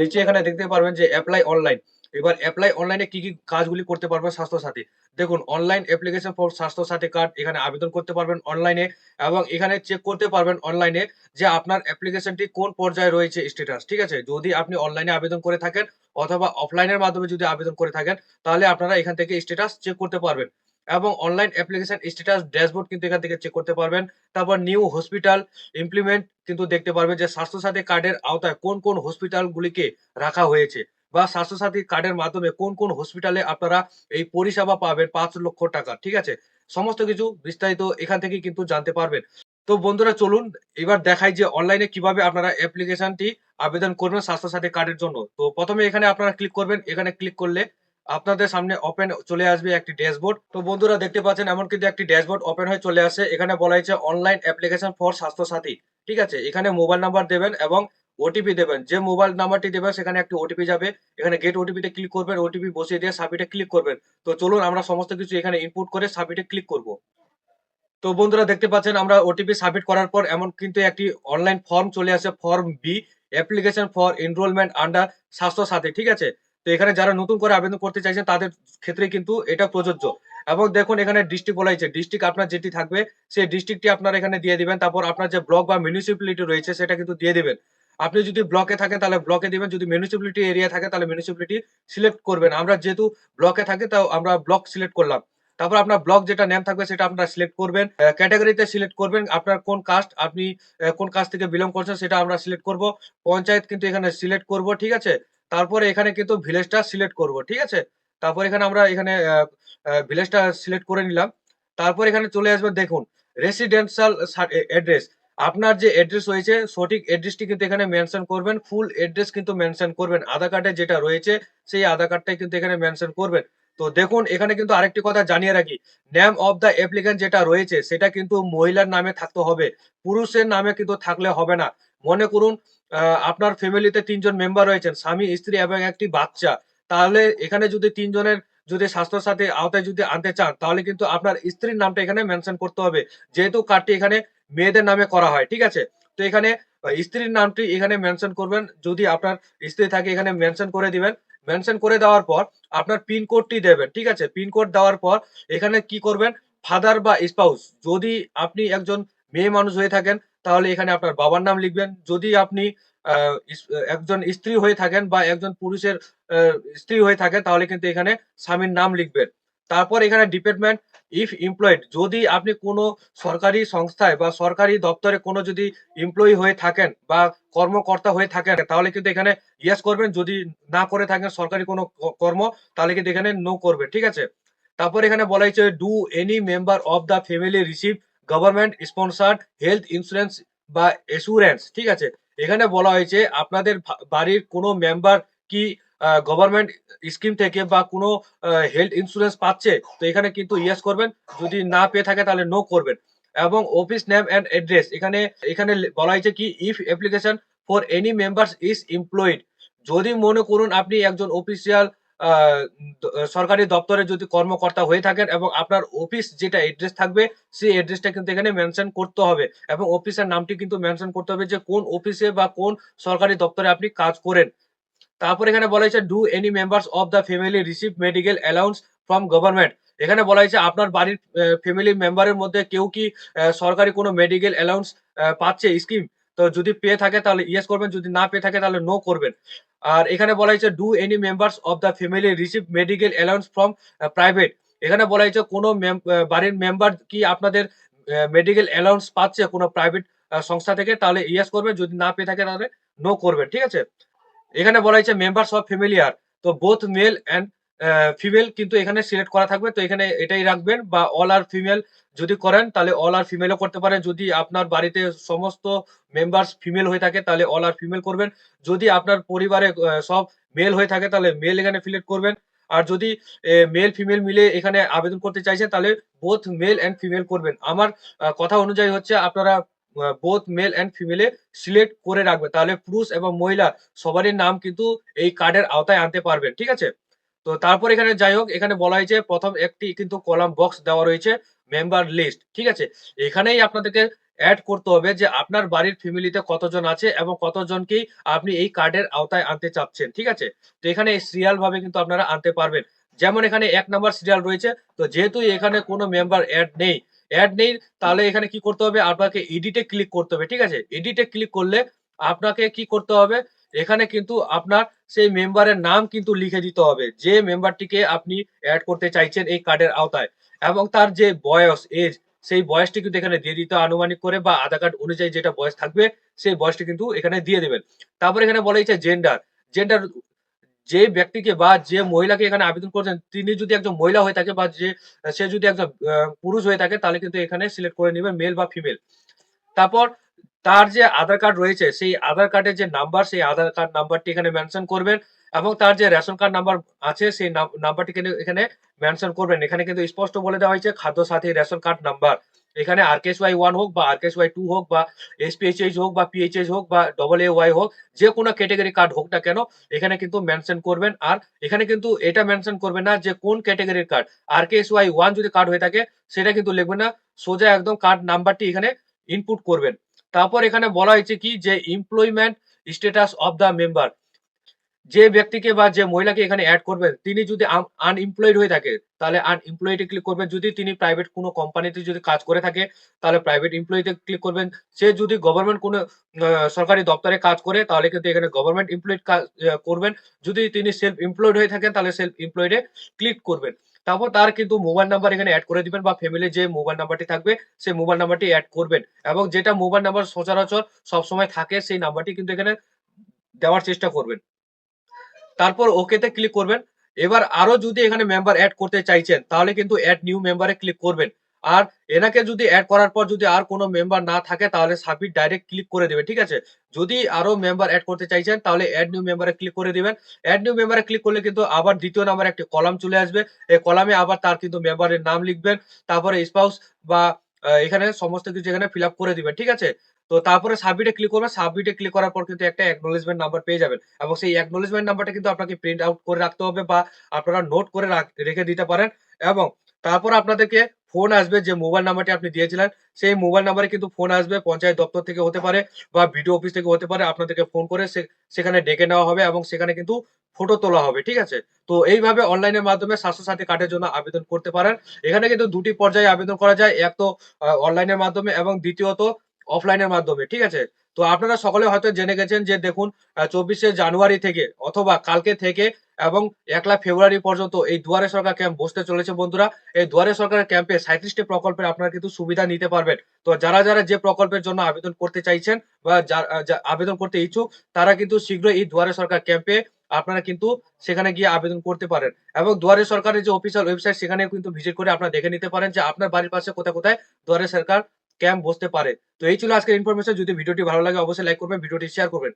নিচে এখানে দেখতে পারবেন যে এপ্লাই অনলাইন। এবার এপ্লাই অনলাইনে কি কাজগুলি করতে পারবেন স্বাস্থ্যসাথী। দেখুন online application for Swasthyasathi card এখানে আবেদন করতে পারবেন অনলাইনে এবং এখানে চেক করতে পারবেন অনলাইনে যে আপনার অ্যাপ্লিকেশনটি কোন পর্যায়ে রয়েছে স্ট্যাটাস। ঠিক আছে? যদি আপনি অনলাইনে আবেদন করে থাকেন অথবা অফলাইনের মাধ্যমে যদি আবেদন করে থাকেন তাহলে আপনারা এখান থেকে স্ট্যাটাস চেক করতে পারবেন। এবং অনলাইন অ্যাপ্লিকেশন স্ট্যাটাস ড্যাশবোর্ড কিন্তু এখান থেকে চেক করতে পারবেন। তারপর নিউ হসপিটাল ইমপ্লিমেন্ট কিন্তু দেখতে পারবেন যে স্বাস্থ্যসাথী কার্ডের আওতায় কোন হসপিটালগুলিকে রাখা হয়েছে বা স্বাস্থ্যসাথী কার্ডের মাধ্যমে কোন হসপিটালে আপনারা এই পরিষেবা পাবেন ৫,০০,০০০ টাকা। ঠিক আছে? সমস্ত কিছু বিস্তারিত এখান থেকেই কিন্তু জানতে পারবেন। তো বন্ধুরা চলুন এবার দেখাই যে অনলাইনে কিভাবে আপনারা অ্যাপ্লিকেশনটি আবেদন করবেন স্বাস্থ্যসাথী কার্ডের জন্য। তো ১ম এ এখানে আপনারা ক্লিক করবেন। এখানে ক্লিক করলে আপনাদের সামনে ওপেন চলে আসবে একটি ড্যাশবোর্ড। তো বন্ধুরা দেখতে পাচ্ছেন এমন কিন্তু একটি ড্যাশবোর্ড ওপেন হয়ে চলে আসে। এখানে বলা হয়েছে অনলাইন অ্যাপ্লিকেশন ফর স্বাস্থ্যসাথী। ঠিক আছে? এখানে মোবাইল নাম্বার দেবেন এবং ওটিপি দেবেন। যে মোবাইল নাম্বারটি দেবেন সেখানে একটি ওটিপি যাবে। এখানে গেট ওটিপি তে ক্লিক করবেন। ওটিপি বসিয়ে দিয়ে সাবমিট এ ক্লিক করবেন। তো চলুন আমরা সমস্ত কিছু এখানে ইনপুট করে সাবমিট এ ক্লিক করব। তো বন্ধুরা দেখতে পাচ্ছেন আমরা ওটিপি সাবমিট করার পর এমন কিন্তু একটি অনলাইন ফর্ম চলে আসে form B application for enrolment under Swasthyasathi. ঠিক আছে? তো এখানে যারা নতুন করে আবেদন করতে চাইছেন তাদের ক্ষেত্রে কিন্তু এটা প্রযোজ্য। এবং দেখুন এখানে ডিস্ট্রিক্ট বলা হয়েছে। ডিস্ট্রিক্ট আপনার যেটি থাকবে সেই ডিস্ট্রিক্টটি আপনারা এখানে দিয়ে দিবেন। তারপর আপনার যে ব্লক বা মিউনিসিপ্যালিটি রয়েছে সেটা কিন্তু দিয়ে দিবেন। আপনি যদি ব্লকে থাকেন তাহলে ব্লকে দিবেন। যদি মিউনিসিপ্যালিটি এরিয়া থাকে তাহলে মিউনিসিপ্যালিটি সিলেক্ট করবেন। আমরা যেহেতু ব্লকে থাকি তাও আমরা ব্লক সিলেক্ট করলাম। তারপর আপনার ব্লক যেটা নেম থাকবে সেটা আপনারা সিলেক্ট করবেন। ক্যাটেগরিতে সিলেক্ট করবেন আপনার কোন কাস্ট, আপনি কোন কাস্ট থেকে বিলং করছেন সেটা আমরা সিলেক্ট করব। পঞ্চায়েত কিন্তু এখানে সিলেক্ট করব। ঠিক আছে? তারপরে এখানে কিন্তু ভিলেজটা সিলেক্ট করব। ঠিক আছে? তারপর এখানে আমরা এখানে ভিলেজটা সিলেক্ট করে নিলাম। তারপর এখানে চলে আসবে দেখুন রেসিডেন্সিয়াল অ্যাড্রেস। আপনার যে অ্যাড্রেস রয়েছে সঠিক অ্যাড্রেসটি কিন্তু এখানে মেনশন করবেন। ফুল অ্যাড্রেস কিন্তু মেনশন করবেন। আধার কার্ডে যেটা রয়েছে সেই আধার কার্ডটাই কিন্তু এখানে মেনশন করবেন। তো দেখুন এখানে কিন্তু আরেকটি কথা জানিয়ে রাখি। নেম অফ দ্য অ্যাপ্লিক্যান্ট যেটা রয়েছে সেটা কিন্তু মহিলার নামে থাকতে হবে। পুরুষের নামে কিন্তু থাকলে হবে না। মনে করুন আ আপনার ফ্যামিলিতে ৩ জন মেম্বার রয়েছেন, স্বামী, স্ত্রী এবং একটি বাচ্চা। তাহলে এখানে যদি ৩ জনের যদি স্বাস্থ্যসাথী আওতায় যদি আনতে চান তাহলে কিন্তু আপনার স্ত্রীর নামটা এখানে মেনশন করতে হবে। যেহেতু কার্ডটি এখানে মেয়েদের নামে করা হয়। ঠিক আছে? তো এখানে স্ত্রীর নামটি এখানে মেনশন করবেন। যদি আপনার স্ত্রী থাকে এখানে মেনশন করে দিবেন। মেনশন করে দেওয়ার পর আপনার পিন কোডটি দেবেন। ঠিক আছে? পিন কোড দেওয়ার পর এখানে কি করবেন ফাদার বা স্পাউস যদি আপনি একজন মেয়ে মানুষ হয়ে থাকেন তাহলে এখানে আপনার বাবার নাম লিখবেন। যদি আপনি আ ইস একজন স্ত্রী হয়ে থাকেন বা একজন পুরুষের আ স্ত্রী হয়ে থাকেন তাহলে কিন্তু এখানে স্বামীর নাম লিখবেন। তারপর এখানে ডিপার্টমেন্ট ইফ এমপ্লয়েড যদি আপনি কোনো সরকারি সংস্থায় বা সরকারি দপ্তরে কোনো যদি এমপ্লয়ি হয়ে থাকেন বা কর্মকর্তা হয়ে থাকেন তাহলে কিন্তু এখানে ইয়েস করবেন। যদি না করে থাকেন সরকারি কোনো কর্ম তাহলে কিন্তু এখানে নো করবেন। ঠিক আছে? তারপর এখানে বলা হয়েছে do any member of the family receive government sponsored health insurance বা অ্যাসুরেন্স। ঠিক আছে? এখানে বলা হয়েছে আপনাদের বাড়ির কোনো মেম্বার কি গভর্নমেন্ট স্কিম থেকে বা কোনো হেলথ ইন্সুরেন্স পাচ্ছে? তো এখানে কিন্তু ইয়েস করবেন। যদি না পেয়ে থাকে তাহলে নো করবেন। এবং অফিস নেম অ্যান্ড অ্যাড্রেস এখানে বলা হয়েছে কি if application for any members is employed যদি মনে করুন আপনি একজন অফিসিয়াল আ সরকারি দপ্তরে যদি কর্মকর্তা হয়ে থাকেন এবং আপনার অফিস যেটা অ্যাড্রেস থাকবে সেই অ্যাড্রেসটা কিন্তু এখানে মেনশন করতে হবে এবং অফিসের নামটি কিন্তু মেনশন করতে হবে যে কোন অফিসে বা কোন সরকারি দপ্তরে আপনি কাজ করেন। তারপর এখানে বলা হয়েছে do any members of the family receive medical allowance from government. এখানে বলা হয়েছে আপনার বাড়ির ফ্যামিলি মেম্বারের মধ্যে কেউ কি সরকারি কোনো মেডিকেল অ্যালাউন্স পাচ্ছে স্কিম? তো যদি পেয়ে থাকে তাহলে ইয়েস করবেন, যদি না পেয়ে থাকে তাহলে নো করবেন। আর এখানে বলা হয়েছে do any members of the family receive medical allowance from private. এখানে বলা হয়েছে কোনো বাড়ির মেম্বার কি আপনাদের মেডিকেল অ্যালাউন্স পাচ্ছে কোনো প্রাইভেট সংস্থা থেকে? তাহলে ইয়েস করবেন, যদি না পেয়ে থাকে তাহলে নো করবেন। ঠিক আছে? এখানে বলা হয়েছে মেম্বারস অফ ফ্যামিলি আর তো বোথ মেল অ্যান্ড ফিমেল কিন্তু এখানে সিলেক্ট করা থাকবে। তো এখানে এটাই রাখবেন বা অল আর ফিমেল যদি করেন তাহলে অল আর ফিমেলও করতে পারেন। যদি আপনার বাড়িতে সমস্ত মেম্বার্স ফিমেল হয়ে থাকে তাহলে অল আর ফিমেল করবেন। যদি আপনার পরিবারে সব মেল হয়ে থাকে তাহলে মেল এখানে সিলেক্ট করবেন। আর যদি মেল ফিমেল মিলে এখানে আবেদন করতে চাইছেন তাহলে বোথ মেল অ্যান্ড ফিমেল করবেন। আমার কথা অনুযায়ী হচ্ছে আপনারা বোথ মেল অ্যান্ড ফিমেলে সিলেক্ট করে রাখবেন। তাহলে পুরুষ এবং মহিলা সবারই নাম কিন্তু এই কার্ডের আওতায় আনতে পারবেন। ঠিক আছে? তো তারপর এখানে যাই হোক এখানে বলা হয়েছে ১ম একটি কিন্তু কলাম বক্স দেওয়া রয়েছে মেম্বার লিস্ট। ঠিক আছে? এখানেই আপনাদেরকে এড করতে হবে যে আপনার বাড়ির ফ্যামিলিতে কতজন আছে এবং কতজনকেই আপনি এই কার্ডের আওতায় আনতে চাচ্ছেন। ঠিক আছে? তো এখানে সিরিয়াল ভাবে কিন্তু আপনারা আনতে পারবেন। যেমন এখানে ১ নাম্বার সিরিয়াল রয়েছে। তো যেহেতু এখানে কোনো মেম্বার এড নেই তাহলে এখানে কি করতে হবে? আপনাকে এডিট এ ক্লিক করতে হবে। ঠিক আছে? এডিট এ ক্লিক করলে আপনাকে কি করতে হবে? এখানে কিন্তু আপনার সেই মেম্বারের নাম কিন্তু লিখে দিতে হবে। যে মেম্বারটিকে আপনি এড করতে চাইছেন এই কার্ডের আওতায় এবং তার যে বয়স, সেই বয়সটি কিন্তু এখানে দিয়ে দিতে হবে আনুমানিক করে বা আধার কার্ড অনুযায়ী যেটা বয়স থাকবে সেই বয়সটি কিন্তু এখানে দিয়ে দিবেন। তারপরে এখানে বলা হয়েছে জেন্ডার যে ব্যক্তিকে বা যে মহিলাকে এখানে আবেদন করছেন তিনি যদি একজন মহিলা হয়ে থাকে বা সে যদি একজন পুরুষ হয়ে থাকে তাহলে কিন্তু এখানে সিলেক্ট করে নিবেন মেল বা ফিমেল। তারপর তার যে আধার কার্ড রয়েছে সেই আধার কার্ডের যে নাম্বার সেই আধার কার্ড নাম্বারটি এখানে মেনশন করবেন এবং তার যে রেশন কার্ড নাম্বার আছে সেই নাম্বারটি কিন্তু এখানে মেনশন করবেন। এখানে কিন্তু স্পষ্ট বলে দেওয়া হয়েছে খাদ্য সাথী রেশন কার্ড নাম্বার। এখানে আরকেএসওয়াই 1 হোক বা আরকেএসওয়াই 2 হোক বা এসপিএইচএইচ হোক বা পিএইচএইচ হোক বা AAY হোক যে কোনো ক্যাটেগরি কার্ড হোক না কেন এখানে কিন্তু মেনশন করবেন। আর এখানে কিন্তু এটা মেনশন করবেন না যে কোন ক্যাটেগরির কার্ড। আরকেএসওয়াই 1 যদি কার্ড হয়ে থাকে সেটা কিন্তু লিখবেন না। সোজা একদম কার্ড নাম্বারটি এখানে ইনপুট করবেন। তারপর এখানে বলা হয়েছে কি যে employment status of the member. যে ব্যক্তিকে বা যে মহিলাকে এখানে এড করবেন তিনি যদি আনএমপ্লয়েড হয়ে থাকে তাহলে আনএমপ্লয়েড এ ক্লিক করবেন। যদি তিনি প্রাইভেট কোনো কোম্পানিতে যদি কাজ করে থাকে তাহলে প্রাইভেট এমপ্লয়ি তে ক্লিক করবেন। সে যদি গভর্নমেন্ট কোনো সরকারি দপ্তরে কাজ করে তাহলে কিন্তু এখানে গভর্নমেন্ট এমপ্লয়েড করবেন। যদি তিনি সেলফ এমপ্লয়েড হয়ে থাকেন তাহলে সেলফ এমপ্লয়েড এ ক্লিক করবেন। তারপর তার কিন্তু মোবাইল নাম্বার এখানে এড করে দিবেন বা ফ্যামিলির যে মোবাইল নাম্বারটি থাকবে সেই মোবাইল নাম্বারটি এড করবেন এবং যেটা মোবাইল নাম্বার সচরাচর সবসময় থাকে সেই নাম্বারটি কিন্তু এখানে দেওয়ার চেষ্টা করবেন। তারপর ওকে তে ক্লিক করবেন। এবার আরো যদি এখানে মেম্বার এড করতে চাইছেন তাহলে কিন্তু এড নিউ মেম্বারে ক্লিক করবেন। আর এনাকে যদি এড করার পর যদি আর কোনো মেম্বার না থাকে তাহলে সাবমিট ডাইরেক্ট ক্লিক করে দিবেন। ঠিক আছে? যদি আরো মেম্বার এড করতে চাইছেন তাহলে এড নিউ মেম্বারে ক্লিক করে দিবেন। এড নিউ মেম্বারে ক্লিক করলে কিন্তু আবার ২য় নাম্বারে একটি কলাম চলে আসবে। এই কলামে আবার তার কিন্তু মেম্বারের নাম লিখবেন। তারপরে স্পাউস বা এখানে সমস্ত কিছু এখানে ফিল আপ করে দিবেন। ঠিক আছে? তো তারপরে সাবমিটে ক্লিক করবেন। সাবমিটে ক্লিক করার পর কিন্তু একটা অ্যাকনলেজমেন্ট নাম্বার পেয়ে যাবেন। এবং সেই অ্যাকনলেজমেন্ট নাম্বারটা কিন্তু আপনাকে প্রিন্ট আউট করে রাখতে হবে বা আপনারা নোট করে রেখে দিতে পারেন এবং তারপর আপনাদেরকে ফোন আসবে যে মোবাইল নাম্বারটি আপনি দিয়েছিলেন, সেই মোবাইল নাম্বারে কিন্তু ফোন আসবে পঞ্চায়েত দপ্তর থেকে হতে পারে বা বিডিও অফিস থেকে হতে পারে। আপনাদেরকে ফোন করে সেখানে ডেকে নেওয়া হবে এবং সেখানে কিন্তু ফটো তোলা হবে। ঠিক আছে? তো এইভাবে অনলাইনের মাধ্যমে স্বাস্থ্যসাথী কার্ডের জন্য আবেদন করতে পারেন। এখানে কিন্তু ২ টি পর্যায়ে আবেদন করা যায়। এক তো অনলাইনের মাধ্যমে এবং দ্বিতীয়ত অফলাইনের মাধ্যমে। ঠিক আছে? তো আপনারা সকলে হয়তো জেনে গেছেন যে দেখুন ২৪শে জানুয়ারি থেকে অথবা কালকে থেকে এবং ১লা ফেব্রুয়ারি পর্যন্ত এই দুয়ারে সরকার ক্যাম্প বসতে চলেছে বন্ধুরা। এই দুয়ারে সরকারের ক্যাম্পে ৩৭ টি প্রকল্পের আপনারা কিন্তু সুবিধা নিতে পারবেন। তো যারা যে প্রকল্পের জন্য আবেদন করতে চাইছেন বা আবেদন করতে ইচ্ছুক তারা কিন্তু শীঘ্রই এই দুয়ারে সরকার ক্যাম্পে আপনারা কিন্তু সেখানে গিয়ে আবেদন করতে পারেন। এবং দুয়ারে সরকারের যে অফিসিয়াল ওয়েবসাইট সেখানেও কিন্তু ভিজিট করে আপনারা দেখে নিতে পারেন যে আপনার বাড়ির পাশে কোথায় দুয়ারে সরকার ক্যাম্প বসতে পারে। তো এই ছিল আজকের ইনফরমেশন। যদি ভিডিওটি ভালো লাগে অবশ্যই লাইক করবেন, ভিডিওটি শেয়ার করবেন।